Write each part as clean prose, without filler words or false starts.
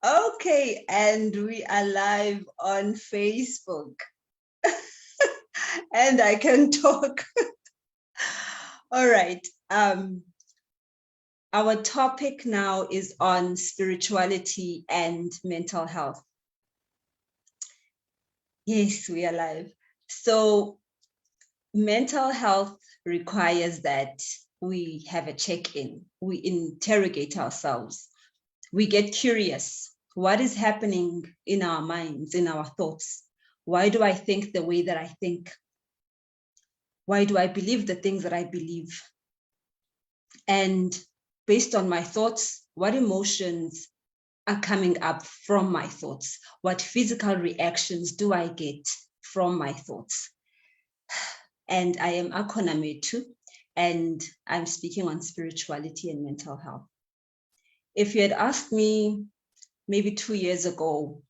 Okay, and we are live on Facebook. And I can talk. All right. Our topic now is on spirituality and mental health. Yes, we are live. So mental health requires that we have a check-in. We interrogate ourselves. We get curious. What is happening in our minds, in our thoughts? Why do I think the way that I think? Why do I believe the things that I believe? And based on my thoughts, what emotions are coming up from my thoughts? What physical reactions do I get from my thoughts? And I am Akona Metu, and I'm speaking on spirituality and mental health. If you had asked me maybe 2 years ago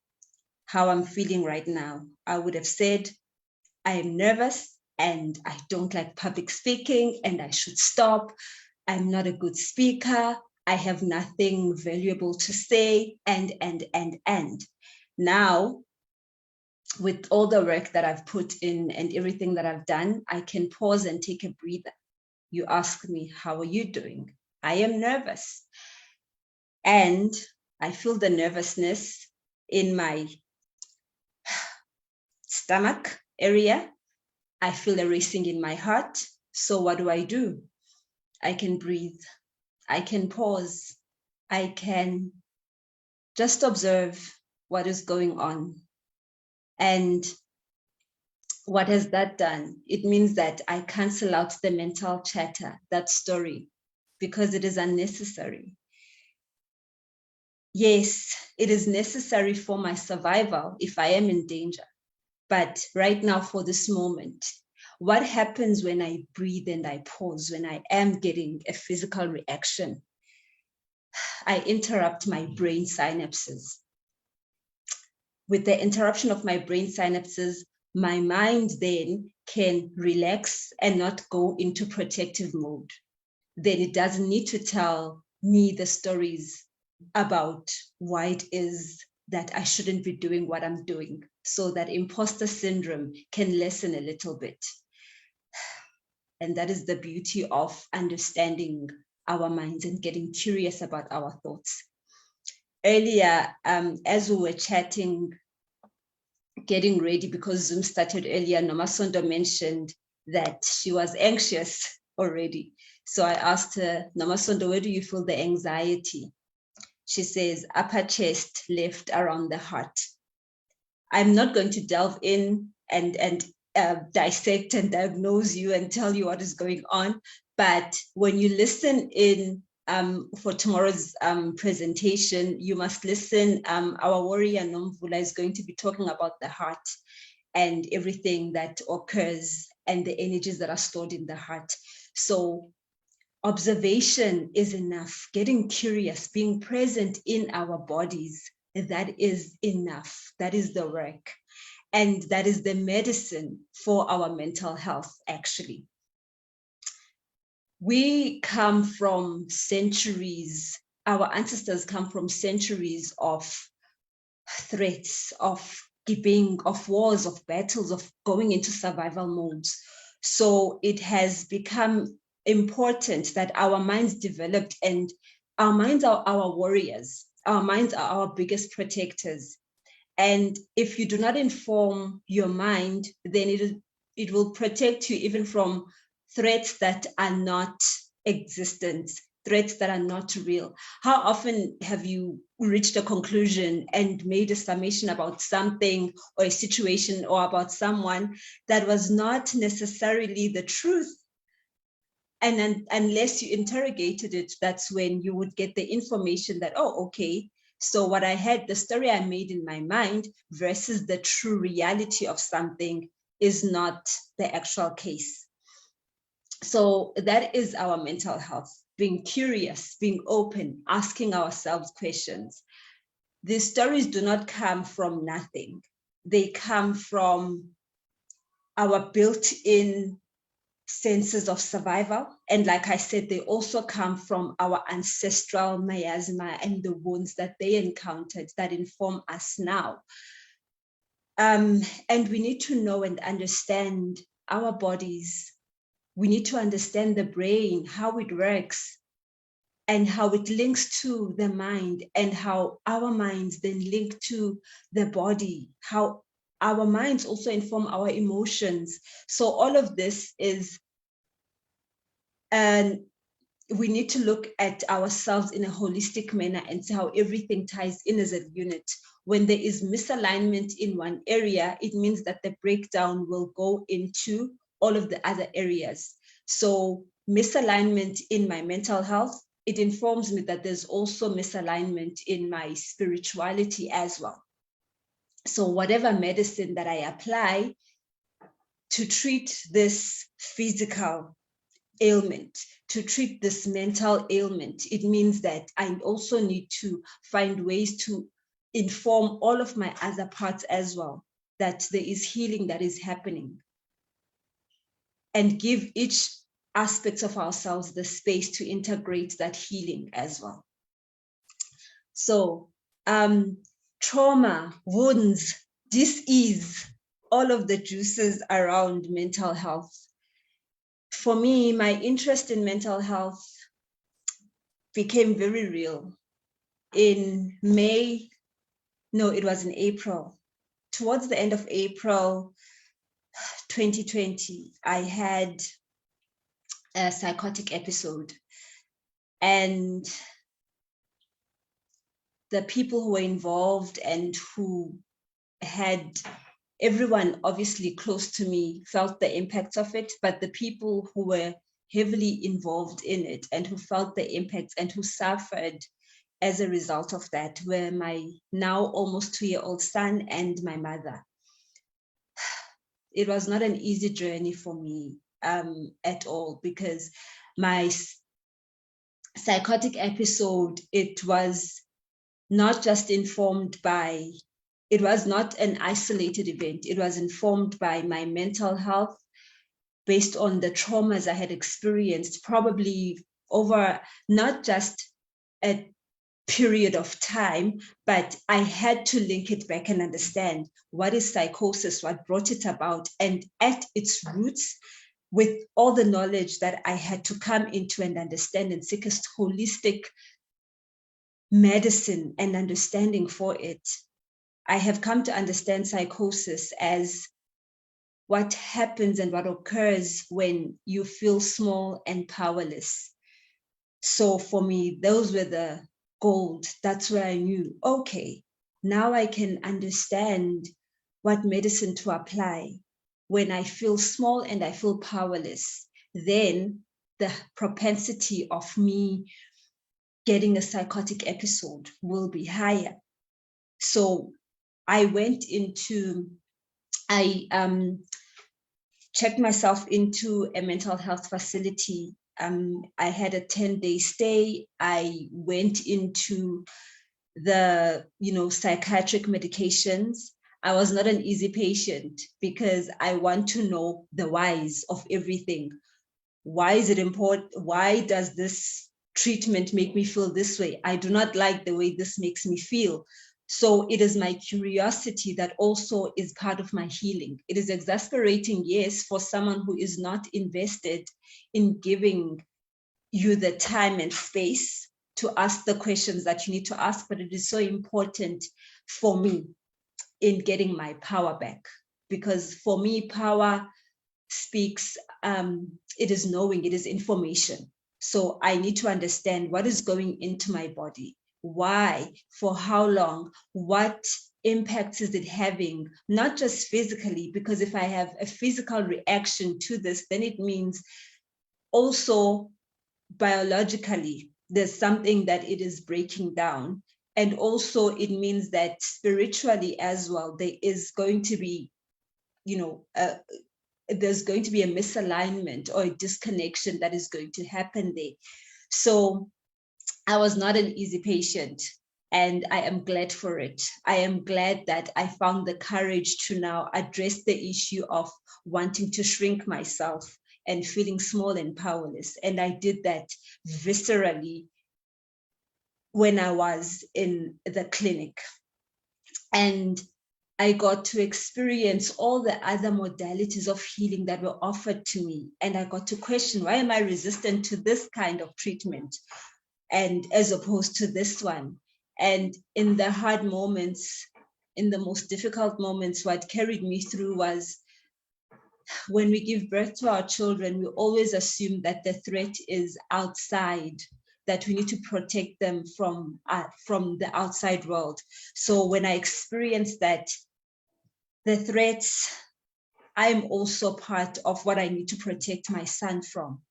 how I'm feeling right now, I would have said, I am nervous and I don't like public speaking and I should stop. I'm not a good speaker. I have nothing valuable to say, and. Now, with all the work that I've put in and everything that I've done, I can pause and take a breather. You ask me, how are you doing? I am nervous. And I feel the nervousness in my stomach area. I feel a racing in my heart. So what do? I can breathe. I can pause. I can just observe what is going on. And what has that done? It means that I cancel out the mental chatter, that story, because it is unnecessary. Yes, it is necessary for my survival if I am in danger. But right now, for this moment, what happens when I breathe and I pause, when I am getting a physical reaction? I interrupt my brain synapses. With the interruption of my brain synapses, my mind then can relax and not go into protective mode. Then it doesn't need to tell me the stories about why it is that I shouldn't be doing what I'm doing, so that imposter syndrome can lessen a little bit. And that is the beauty of understanding our minds and getting curious about our thoughts. Earlier, as we were chatting, getting ready, because Zoom started earlier, Nomasondo mentioned that she was anxious already. So I asked her, Nomasondo, where do you feel the anxiety? She says, upper chest, left around the heart. I'm not going to delve in and dissect and diagnose you and tell you what is going on. But when you listen in for tomorrow's presentation, you must listen. Our warrior Nomvula is going to be talking about the heart and everything that occurs and the energies that are stored in the heart. So observation is enough. Getting curious, being present in our bodies, that is enough. That is the work. And that is the medicine for our mental health, actually. We come from centuries, our ancestors come from centuries of threats, of keeping, of wars, of battles, of going into survival modes. So it has become important that our minds developed, and our minds are our warriors. Our minds are our biggest protectors. And if you do not inform your mind, then it will protect you even from threats that are not existent, threats that are not real. How often have you reached a conclusion and made a summation about something or a situation or about someone that was not necessarily the truth? And then, unless you interrogated it, that's when you would get the information that, oh, okay, so what I had, the story I made in my mind versus the true reality of something is not the actual case. So that is our mental health, being curious, being open, asking ourselves questions. These stories do not come from nothing. They come from our built-in senses of survival. And like I said, they also come from our ancestral miasma and the wounds that they encountered that inform us now. And we need to know and understand our bodies. We need to understand the brain, how it works, and how it links to the mind, and how our minds then link to the body, how our minds also inform our emotions. So all of this is, and we need to look at ourselves in a holistic manner and see how everything ties in as a unit. When there is misalignment in one area, it means that the breakdown will go into all of the other areas. So misalignment in my mental health, it informs me that there's also misalignment in my spirituality as well. So whatever medicine that I apply to treat this physical ailment, to treat this mental ailment, it means that I also need to find ways to inform all of my other parts as well, that there is healing that is happening, and give each aspect of ourselves the space to integrate that healing as well. So trauma, wounds, dis-ease, all of the juices around mental health. For me, my interest in mental health became very real in May. No, it was in April. Towards the end of April 2020, I had a psychotic episode, and the people who were involved and who had, everyone obviously close to me felt the impact of it, but the people who were heavily involved in it and who felt the impacts and who suffered as a result of that were my now almost 2-year-old son and my mother. It was not an easy journey for me at all, because my psychotic episode, it was not just informed by, it was not an isolated event. It was informed by my mental health based on the traumas I had experienced, probably over not just a period of time, but I had to link it back and understand what is psychosis, what brought it about, and at its roots, with all the knowledge that I had to come into and understand and seek a holistic medicine and understanding for it, I have come to understand psychosis as what happens and what occurs when you feel small and powerless. So for me, those were the gold. That's where I knew, okay, now I can understand what medicine to apply. When I feel small and I feel powerless, then the propensity of me getting a psychotic episode will be higher. So I went into, I checked myself into a mental health facility. I had a 10-day stay. I went into the, psychiatric medications. I was not an easy patient because I want to know the whys of everything. Why is it important? Why does this treatment make me feel this way? I do not like the way this makes me feel. So it is my curiosity that also is part of my healing. It is exasperating, yes, for someone who is not invested in giving you the time and space to ask the questions that you need to ask, but it is so important for me in getting my power back. Because for me, power speaks, it is knowing, it is information. So I need to understand what is going into my body. Why, for how long, what impacts is it having, not just physically, because if I have a physical reaction to this, then it means also biologically, there's something that it is breaking down. And also it means that spiritually as well, there is going to be, there's going to be a misalignment or a disconnection that is going to happen there. So I was not an easy patient, and I am glad for it. I am glad that I found the courage to now address the issue of wanting to shrink myself and feeling small and powerless. And I did that viscerally when I was in the clinic. And I got to experience all the other modalities of healing that were offered to me. And I got to question, why am I resistant to this kind of treatment and as opposed to this one? And in the hard moments, in the most difficult moments, what carried me through was when we give birth to our children, we always assume that the threat is outside, that we need to protect them from the outside world. So when I experienced that, the threats, I'm also part of what I need to protect my son from.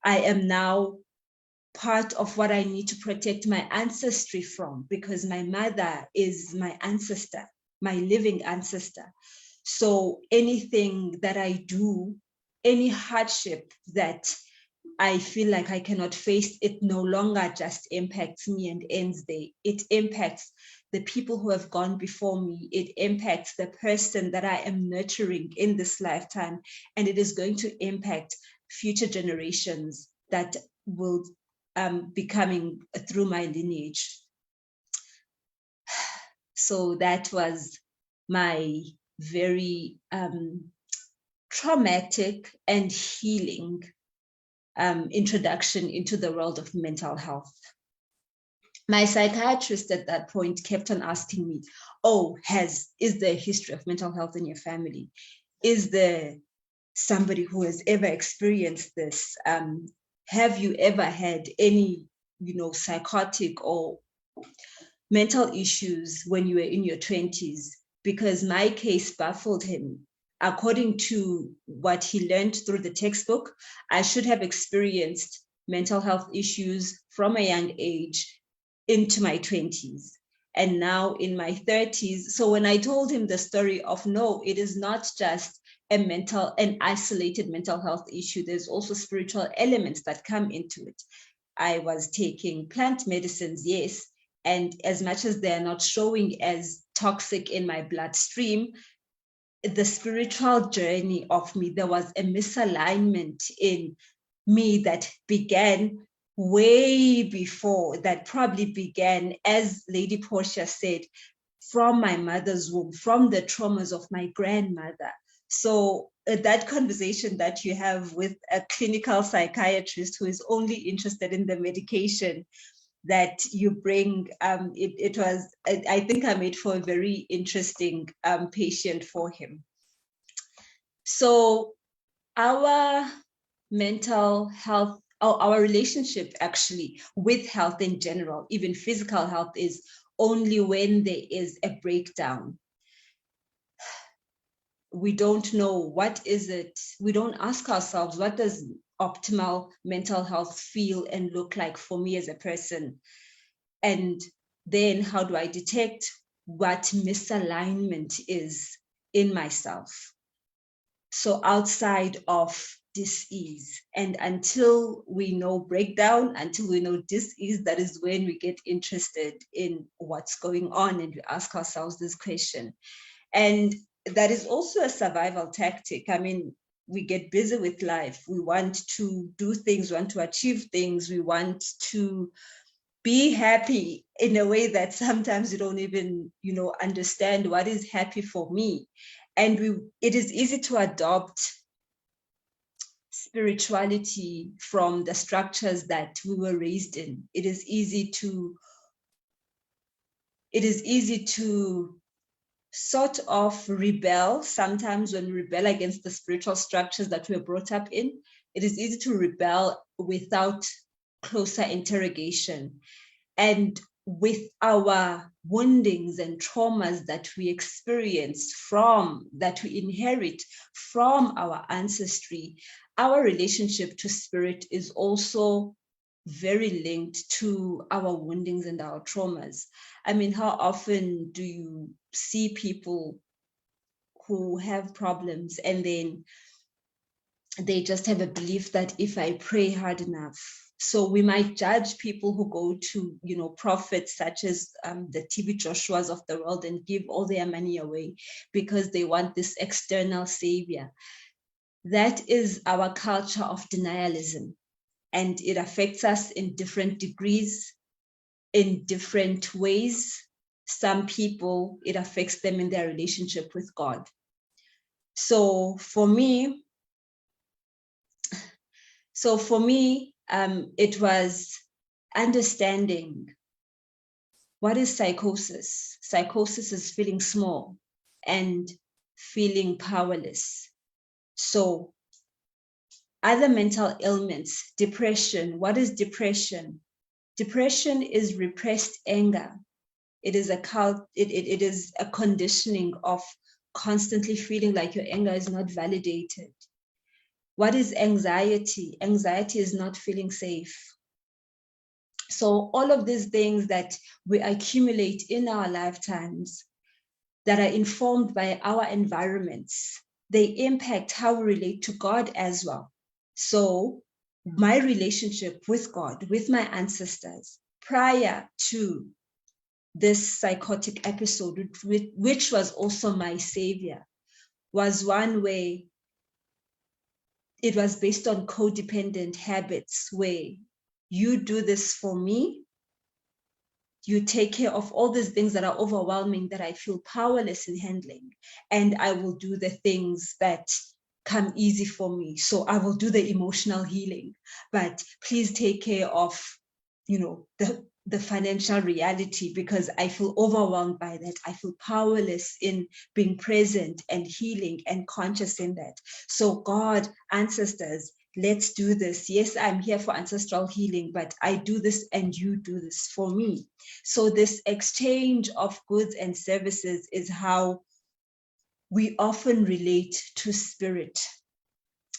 I am now part of what I need to protect my ancestry from, because my mother is my ancestor, my living ancestor. So anything that I do, any hardship that I feel like I cannot face, it no longer just impacts me and ends there. It impacts the people who have gone before me. It impacts the person that I am nurturing in this lifetime. And it is going to impact future generations that will be coming through my lineage. So that was my very traumatic and healing introduction into the world of mental health. My psychiatrist at that point kept on asking me, oh, is there a history of mental health in your family? Is there somebody who has ever experienced this? Have you ever had any, psychotic or mental issues when you were in your 20s? Because my case baffled him. According to what he learned through the textbook, I should have experienced mental health issues from a young age into my 20s. And now in my 30s. So when I told him the story of, no, it is not just an isolated mental health issue, there's also spiritual elements that come into it. I was taking plant medicines, yes, and as much as they're not showing as toxic in my bloodstream, the spiritual journey of me, there was a misalignment in me that began way before, that probably began, as Lady Portia said, from my mother's womb, from the traumas of my grandmother. So that conversation that you have with a clinical psychiatrist who is only interested in the medication that you bring, I think I made for a very interesting patient for him. So our mental health, our relationship actually with health in general, even physical health, is only when there is a breakdown. We don't know what is it. We don't ask ourselves, what does optimal mental health feel and look like for me as a person? And then how do I detect what misalignment is in myself? So outside of dis-ease, and until we know breakdown, until we know dis-ease, that is when we get interested in what's going on and we ask ourselves this question. And that is also a survival tactic. I mean, we get busy with life. We want to do things, we want to achieve things, we want to be happy in a way that sometimes you don't even, understand what is happy for me. And it is easy to adopt spirituality from the structures that we were raised in. It is easy to sort of rebel sometimes when we rebel against the spiritual structures that we were brought up in. It is easy to rebel without closer interrogation. And with our woundings and traumas that we experience that we inherit from our ancestry, our relationship to spirit is also very linked to our woundings and our traumas. I mean, how often do you see people who have problems and then they just have a belief that if I pray hard enough? So we might judge people who go to, prophets such as the TB Joshuas of the world and give all their money away because they want this external savior. That is our culture of denialism, and it affects us in different degrees, in different ways. Some people, it affects them in their relationship with God. So for me, it was understanding what is psychosis. Psychosis is feeling small and feeling powerless. So other mental ailments, depression. What is depression? Depression is repressed anger. It is it is a conditioning of constantly feeling like your anger is not validated. What is anxiety? Anxiety is not feeling safe. So all of these things that we accumulate in our lifetimes that are informed by our environments, they impact how we relate to God as well. So my relationship with God, with my ancestors, prior to this psychotic episode, which was also my savior, was one way it was based on codependent habits where you do this for me, you take care of all these things that are overwhelming that I feel powerless in handling, and I will do the things that come easy for me. So I will do the emotional healing, but please take care of, the financial reality, because I feel overwhelmed by that. I feel powerless in being present and healing and conscious in that. So God, ancestors, let's do this. Yes, I'm here for ancestral healing, but I do this and you do this for me. So this exchange of goods and services is how we often relate to spirit,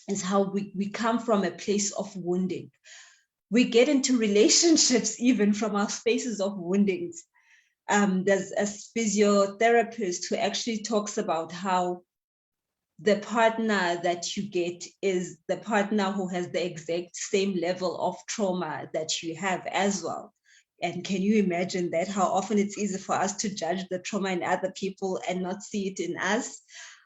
is how we come from a place of wounding. We get into relationships even from our spaces of woundings. There's a physiotherapist who actually talks about how the partner that you get is the partner who has the exact same level of trauma that you have as well. And can you imagine that? How often it's easy for us to judge the trauma in other people and not see it in us?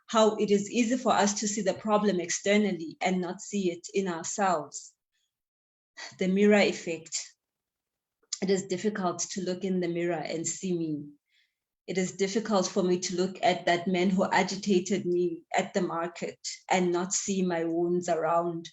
How it is easy for us to see the problem externally and not see it in ourselves. The mirror effect. It is difficult to look in the mirror and see me. It is difficult for me to look at that man who agitated me at the market and not see my wounds around.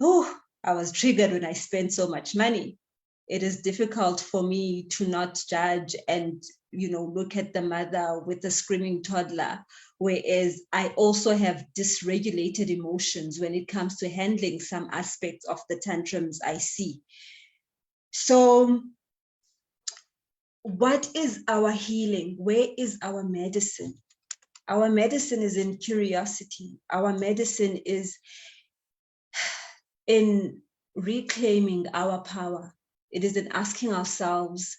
Oh, I was triggered when I spent so much money. It is difficult for me to not judge and, look at the mother with the screaming toddler, whereas I also have dysregulated emotions when it comes to handling some aspects of the tantrums I see. So what is our healing? Where is our medicine? Our medicine is in curiosity. Our medicine is in reclaiming our power. It is in asking ourselves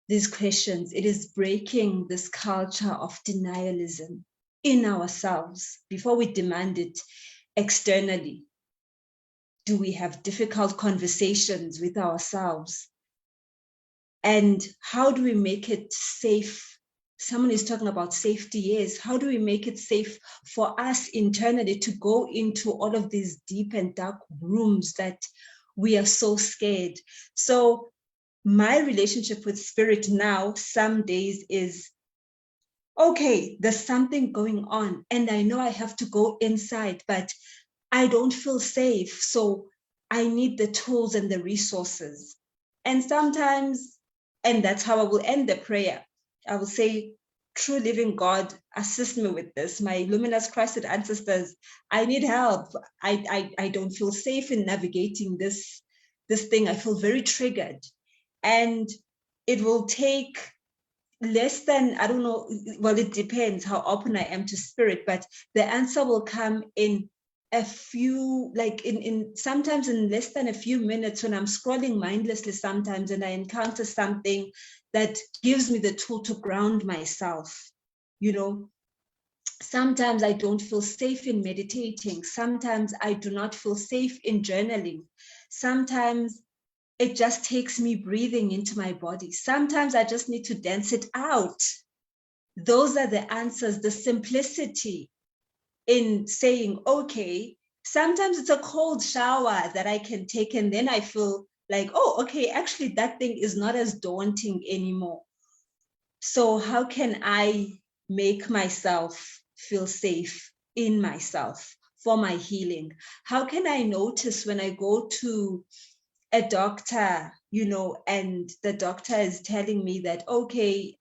these questions. It is breaking this culture of denialism in ourselves before we demand it externally. Do we have difficult conversations with ourselves? And how do we make it safe? Someone is talking about safety. Yes. How do we make it safe for us internally to go into all of these deep and dark rooms that we are so scared? So my relationship with spirit now, some days is, okay, there's something going on and I know I have to go inside, but I don't feel safe. So I need the tools and the resources. And sometimes, and that's how I will end the prayer, I will say, true living God, assist me with this. My luminous Christed ancestors, I need help. I don't feel safe in navigating this thing. I feel very triggered. And it will take less than, I don't know, well, it depends how open I am to spirit, but the answer will come in a few, like in sometimes in less than a few minutes when I'm scrolling mindlessly sometimes and I encounter something that gives me the tool to ground myself. Sometimes I don't feel safe in meditating. Sometimes I do not feel safe in journaling. Sometimes it just takes me breathing into my body. Sometimes I just need to dance it out. Those are the answers, the simplicity in saying, okay, sometimes it's a cold shower that I can take, and then I feel like, oh, okay, actually that thing is not as daunting anymore. So how can I make myself feel safe in myself for my healing? How can I notice when I go to a doctor, and the doctor is telling me that, okay,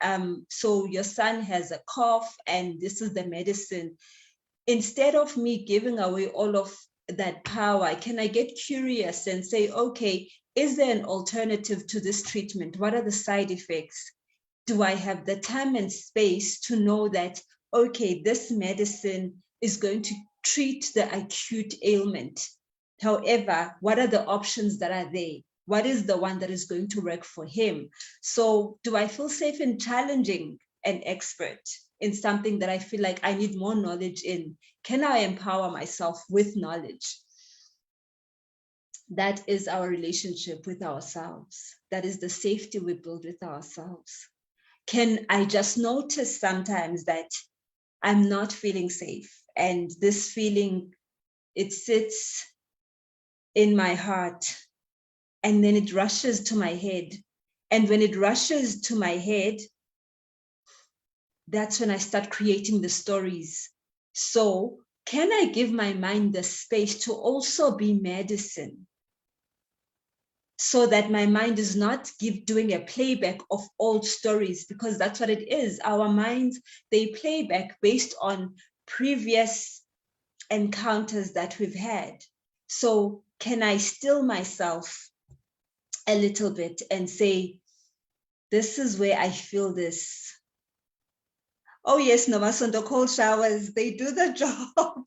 so your son has a cough and this is the medicine. Instead of me giving away all of that power, can I get curious and say, okay, is there an alternative to this treatment? What are the side effects? Do I have the time and space to know that, okay, this medicine is going to treat the acute ailment? However, what are the options that are there? What is the one that is going to work for him? So do I feel safe in challenging an expert in something that I feel like I need more knowledge in? Can I empower myself with knowledge? That is our relationship with ourselves. That is the safety we build with ourselves. Can I just notice sometimes that I'm not feeling safe, and this feeling, it sits in my heart and then it rushes to my head. And when it rushes to my head, that's when I start creating the stories. So can I give my mind the space to also be medicine, so that my mind is not doing a playback of old stories? Because that's what it is. Our minds, they play back based on previous encounters that we've had. So can I still myself a little bit and say, this is where I feel this. Oh yes, Namasondo, cold showers, they do the job.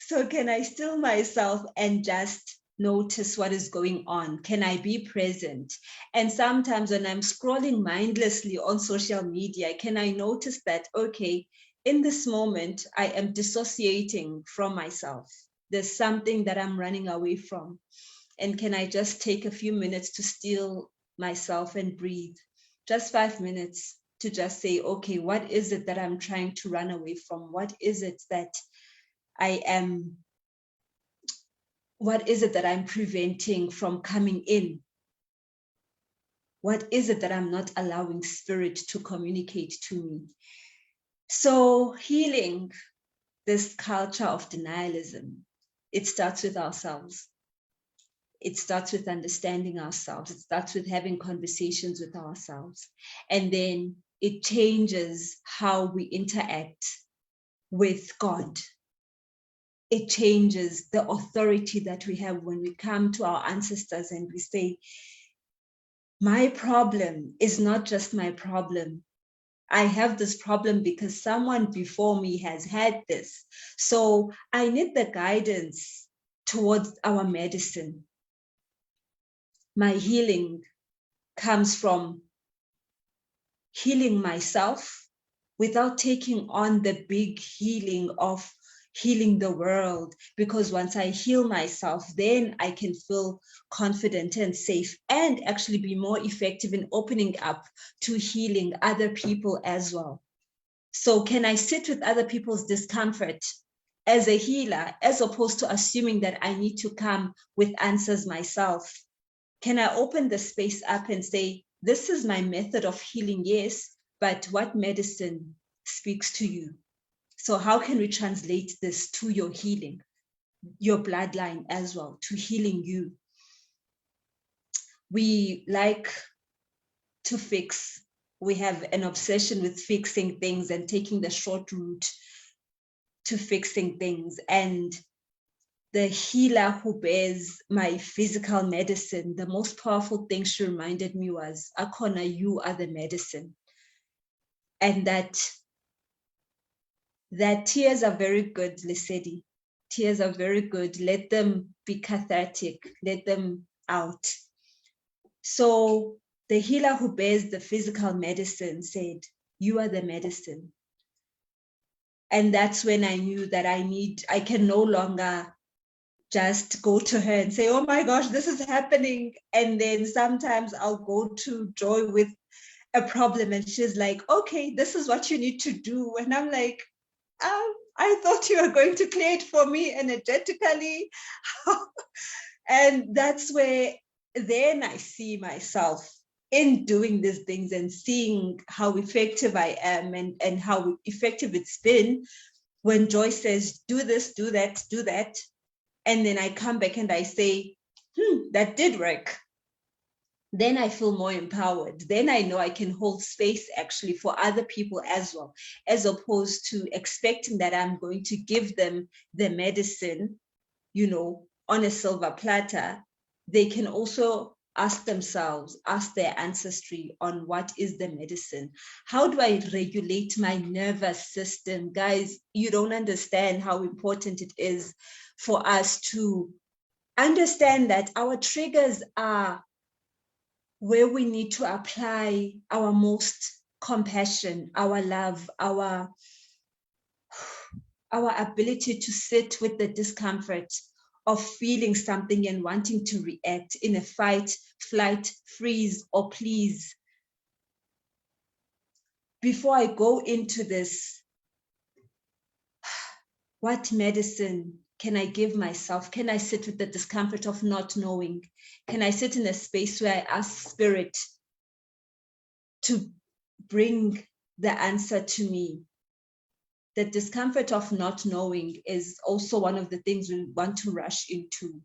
So can I still myself and just notice what is going on? Can I be present? And sometimes when I'm scrolling mindlessly on social media, can I notice that, okay, in this moment, I am dissociating from myself. There's something that I'm running away from. And can I just take a few minutes to still myself and breathe? Just 5 minutes to just say, okay, what is it that I'm trying to run away from? What is it that I'm preventing from coming in? What is it that I'm not allowing spirit to communicate to me? So healing this culture of denialism, it starts with ourselves. It starts with understanding ourselves. It starts with having conversations with ourselves. And then it changes how we interact with God. It changes the authority that we have when we come to our ancestors and we say, my problem is not just my problem. I have this problem because someone before me has had this. So I need the guidance towards our medicine. My healing comes from healing myself without taking on the big healing of healing the world. Because once I heal myself, then I can feel confident and safe and actually be more effective in opening up to healing other people as well. So can I sit with other people's discomfort as a healer, as opposed to assuming that I need to come with answers myself? Can I open the space up and say, this is my method of healing, yes, but what medicine speaks to you? So how can we translate this to your healing, your bloodline as well, to healing you? We like to fix. We have an obsession with fixing things and taking the short route to fixing things. And the healer who bears my physical medicine, the most powerful thing she reminded me was, Akona, you are the medicine. And that tears are very good, Lesedi. Tears are very good. Let them be cathartic. Let them out. So the healer who bears the physical medicine said, you are the medicine. And that's when I knew that I can no longer just go to her and say, oh my gosh, this is happening. And then sometimes I'll go to Joy with a problem and she's like, okay, this is what you need to do. And I'm like, I thought you were going to clear it for me energetically. And that's where then I see myself in doing these things and seeing how effective I am and how effective it's been when Joy says, do this, do that, do that. And then I come back and I say, that did work. Then I feel more empowered. Then I know I can hold space actually for other people as well, as opposed to expecting that I'm going to give them the medicine, on a silver platter. They can also ask themselves, ask their ancestry on what is the medicine. How do I regulate my nervous system? Guys, you don't understand how important it is for us to understand that our triggers are where we need to apply our most compassion, our love, our ability to sit with the discomfort of feeling something and wanting to react in a fight, flight, freeze, or please. Before I go into this, what medicine can I give myself? Can I sit with the discomfort of not knowing? Can I sit in a space where I ask Spirit to bring the answer to me? The discomfort of not knowing is also one of the things we want to rush into.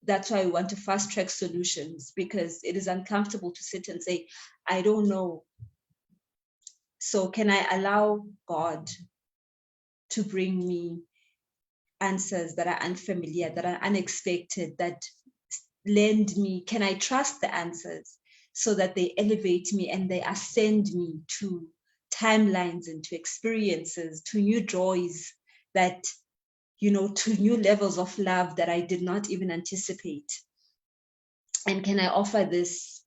That's why we want to fast track solutions, because it is uncomfortable to sit and say, I don't know. So can I allow God to bring me answers that are unfamiliar, that are unexpected, that lend me? Can I trust the answers so that they elevate me and they ascend me to timelines and to experiences, to new joys, that, to new levels of love that I did not even anticipate? And can I offer this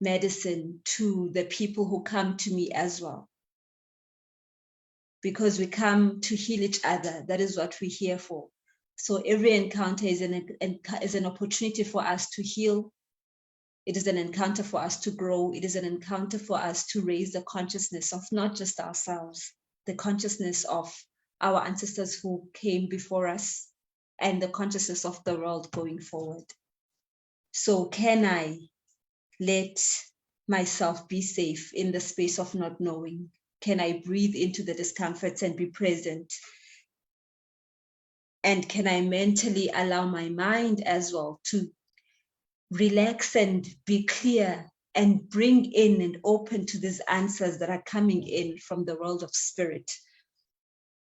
medicine to the people who come to me as well? Because we come to heal each other. That is what we're here for. So every encounter is an opportunity for us to heal. It is an encounter for us to grow. It is an encounter for us to raise the consciousness of not just ourselves, the consciousness of our ancestors who came before us, and the consciousness of the world going forward. So can I let myself be safe in the space of not knowing? Can I breathe into the discomforts and be present? And can I mentally allow my mind as well to relax and be clear and bring in and open to these answers that are coming in from the world of spirit,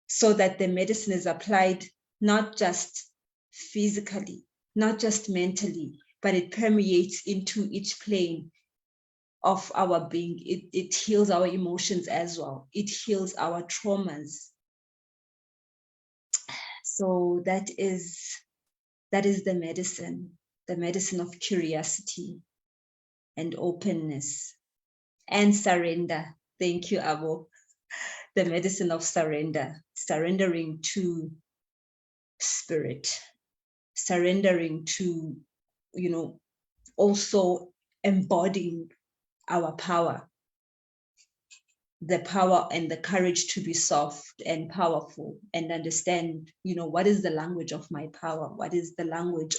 so that the medicine is applied not just physically, not just mentally, but it permeates into each plane of our being. It heals our emotions as well. It heals our traumas. So that is the medicine of curiosity and openness and surrender. Thank you, Abo. The medicine of surrender, surrendering to spirit, surrendering to, also embodying our power, the power and the courage to be soft and powerful, and understand, what is the language of my power? What is the language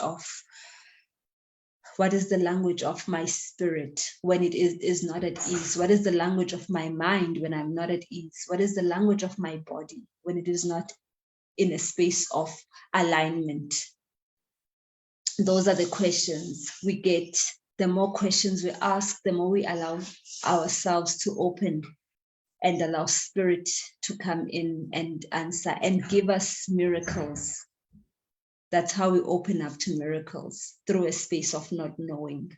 of my spirit when it is not at ease? What is the language of my mind when I'm not at ease? What is the language of my body when it is not in a space of alignment? Those are the questions we get. The more questions we ask, the more we allow ourselves to open and allow spirit to come in and answer and give us miracles. That's how we open up to miracles, through a space of not knowing.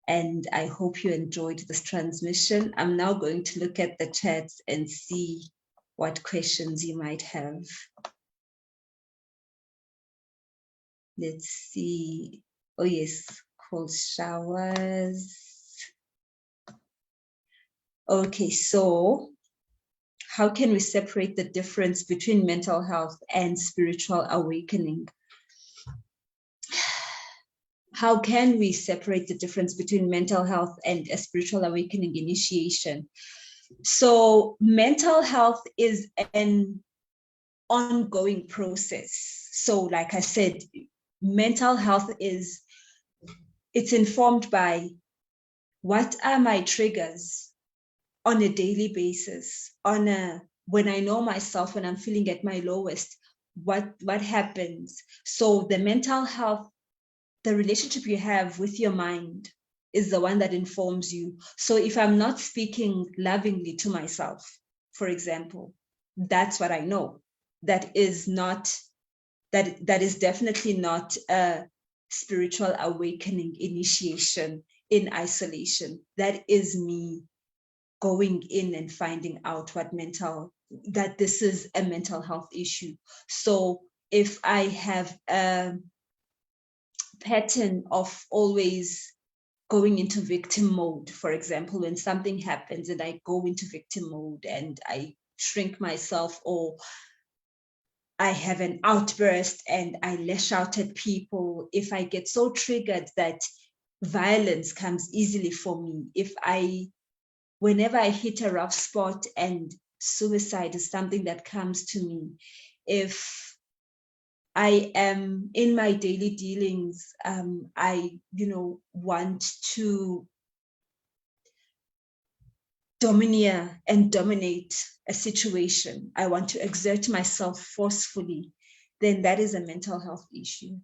And I hope you enjoyed this transmission. I'm now going to look at the chats and see what questions you might have. Let's see. Oh yes, cold showers. Okay, so how can we separate the difference between mental health and spiritual awakening? How can we separate the difference between mental health and a spiritual awakening initiation? So mental health is an ongoing process. So like I said, mental health it's informed by what are my triggers on a daily basis, when I know myself, when I'm feeling at my lowest, what happens. So the mental health, the relationship you have with your mind is the one that informs you. So if I'm not speaking lovingly to myself, for example, that's what I know. That is definitely not a spiritual awakening initiation in isolation. That is me going in and finding out that this is a mental health issue. So if I have a pattern of always going into victim mode, for example, when something happens and I go into victim mode and I shrink myself, or I have an outburst and I lash out at people, if I get so triggered that violence comes easily for me, whenever I hit a rough spot and suicide is something that comes to me, if I am in my daily dealings, I, want to domineer and dominate a situation, I want to exert myself forcefully, then that is a mental health issue.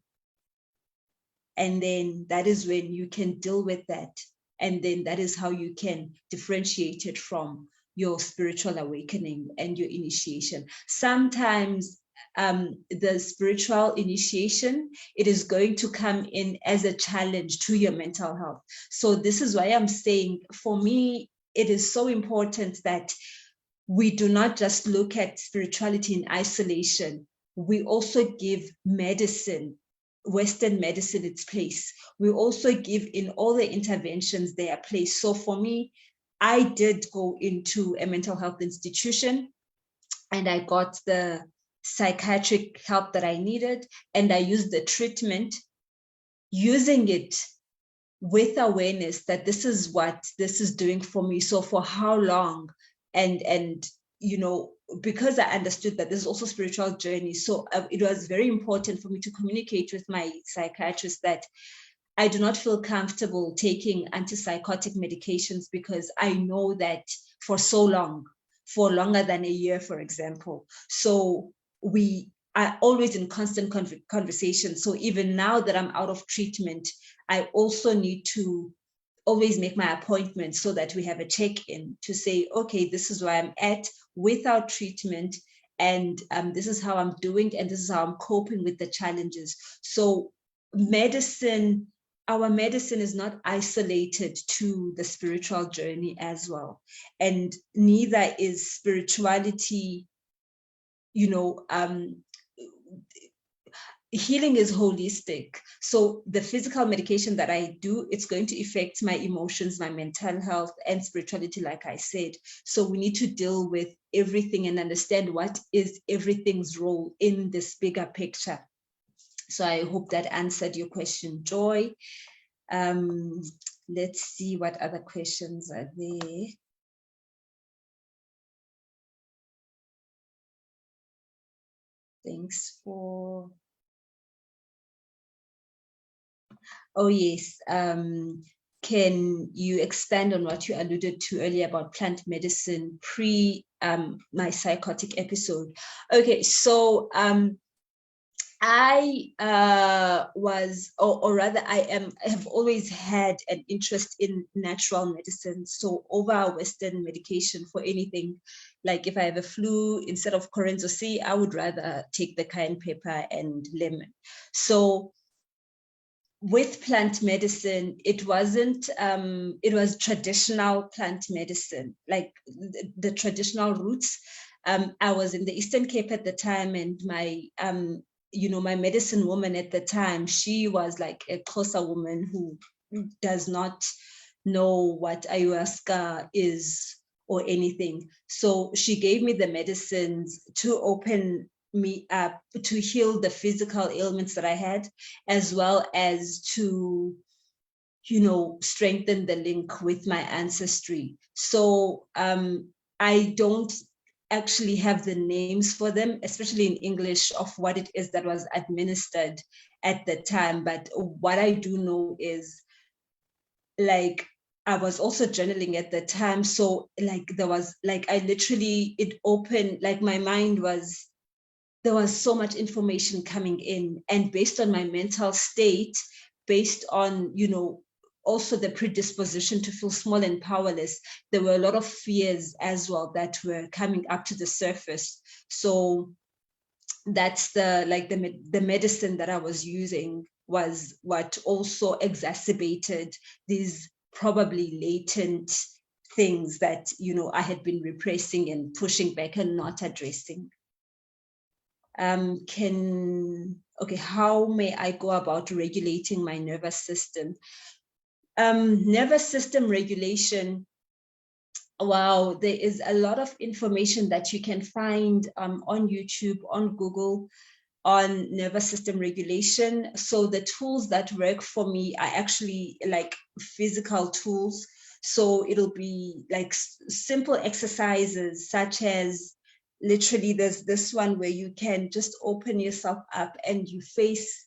And then that is when you can deal with that. And then that is how you can differentiate it from your spiritual awakening and your initiation. Sometimes the spiritual initiation, it is going to come in as a challenge to your mental health. So this is why I'm saying, for me, it is so important that we do not just look at spirituality in isolation. We also give medicine, Western medicine, its place. We also give in all the interventions their place. So for me, I did go into a mental health institution and I got the psychiatric help that I needed, and I used the treatment, using it with awareness that this is what this is doing for me. So for how long? And because I understood that this is also a spiritual journey, so it was very important for me to communicate with my psychiatrist that I do not feel comfortable taking antipsychotic medications, because I know that for so long, for longer than a year, for example. So we are always in constant conversation. So even now that I'm out of treatment, I also need to always make my appointment so that we have a check-in to say, okay, this is where I'm at without treatment, and this is how I'm doing, and this is how I'm coping with the challenges. So our medicine is not isolated to the spiritual journey as well. And neither is spirituality, healing is holistic. So the physical medication that I do, it's going to affect my emotions, my mental health, and spirituality, like I said. So we need to deal with everything and understand what is everything's role in this bigger picture. So I hope that answered your question, Joy. Let's see what other questions are there. Thanks for... Oh, yes. Can you expand on what you alluded to earlier about plant medicine pre my psychotic episode? Okay, so I was, or rather I have always had an interest in natural medicine. So over Western medication for anything, like if I have a flu, instead of Corenzo C, I would rather take the cayenne pepper and lemon. So with plant medicine, it wasn't, it was traditional plant medicine, like the traditional roots. I was in the Eastern Cape at the time, and my my medicine woman at the time, she was like a Xhosa woman who does not know what ayahuasca is or anything. So she gave me the medicines to open me up, to heal the physical ailments that I had, as well as to, strengthen the link with my ancestry. So I don't actually have the names for them, especially in English, of what it is that was administered at the time. But what I do know is, like, I was also journaling at the time. So like there was like, I literally, it opened, like my mind was, there was so much information coming in. And based on my mental state, based on, you know, also the predisposition to feel small and powerless, there were a lot of fears as well that were coming up to the surface. So that's the, like the medicine that I was using was what also exacerbated these probably latent things that, you know, I had been repressing and pushing back and not addressing. Okay, how may I go about regulating my nervous system? Nervous system regulation. Wow, there is a lot of information that you can find on YouTube, on Google, on nervous system regulation. So the tools that work for me are actually like physical tools. So it'll be like simple exercises, such as, literally there's this one where you can just open yourself up and you face,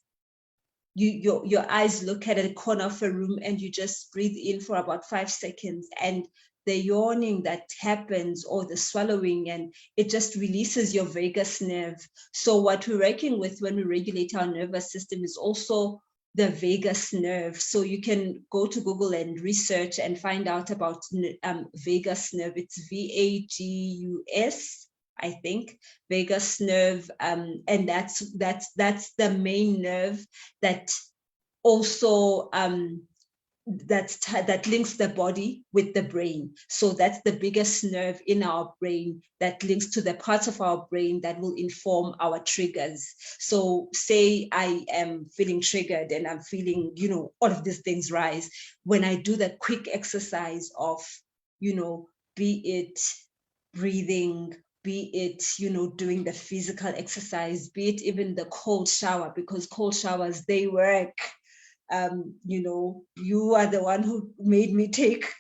your eyes look at a corner of a room and you just breathe in for about 5 seconds, and the yawning that happens, or the swallowing, and it just releases your vagus nerve. So what we're working with when we regulate our nervous system is also the vagus nerve. So you can go to Google and research and find out about vagus nerve. It's VAGUS, I think, vagus nerve, and that's the main nerve that also that links the body with the brain. So that's the biggest nerve in our brain that links to the parts of our brain that will inform our triggers. So say I am feeling triggered and I'm feeling, you know, all of these things rise. When I do that quick exercise of, you know, be it breathing, be it, you know, doing the physical exercise, be it even the cold shower, because cold showers, they work. You know, you are the one who made me take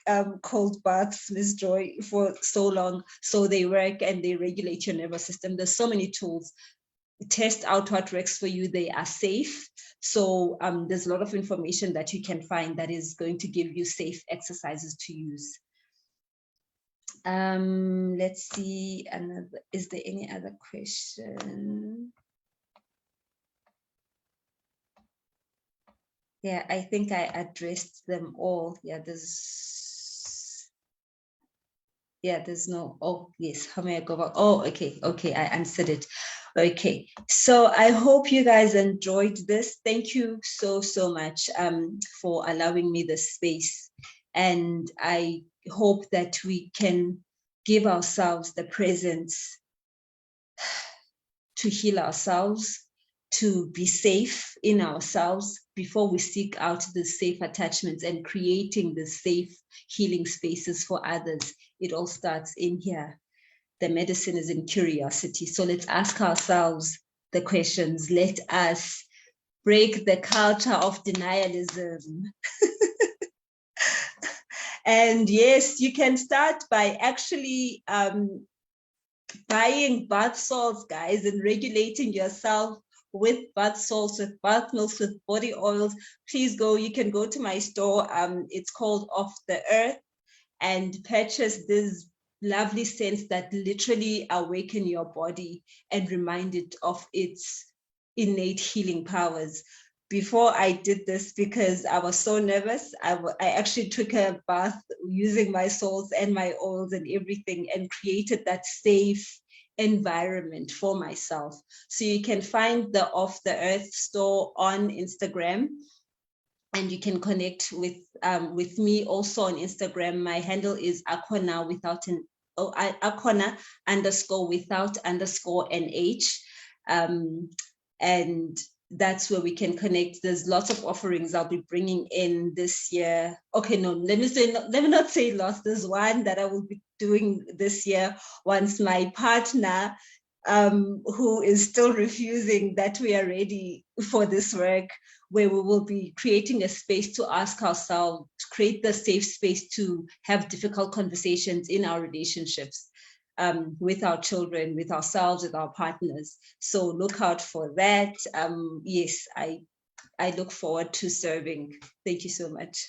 cold baths, Miss Joy, for so long. So they work and they regulate your nervous system. There's so many tools. Test out what works for you. They are safe. So there's a lot of information that you can find that is going to give you safe exercises to use. Let's see, another, is there any other question? Yeah, I think I addressed them all. Yeah, there's no, oh yes, how may I go about? Oh, okay, I answered it. Okay, so I hope you guys enjoyed this. Thank you so much for allowing me the space. And I hope that we can give ourselves the presence to heal ourselves, to be safe in ourselves before we seek out the safe attachments and creating the safe healing spaces for others. It all starts in here. The medicine is in curiosity. So let's ask ourselves the questions. Let us break the culture of denialism. And yes, you can start by actually buying bath salts, guys, and regulating yourself with bath salts, with bath milks, with body oils. Please go, you can go to my store. It's called Off the Earth, and purchase this lovely scents that literally awaken your body and remind it of its innate healing powers. Before I did this, because I was so nervous, I actually took a bath using my salts and my oils and everything, and created that safe environment for myself. So you can find the Off the Earth store on Instagram, and you can connect with me also on Instagram. My handle is Akona without an Akona _ without _ NH. And that's where we can connect. There's lots of offerings I'll be bringing in this year. Okay, no, let me not say lots. There's one that I will be doing this year once my partner, who is still refusing that we are ready for this work, where we will be creating a space to ask ourselves, to create the safe space to have difficult conversations in our relationships. with our children, with ourselves, with our partners. So look out for that. Yes, I look forward to serving. Thank you so much.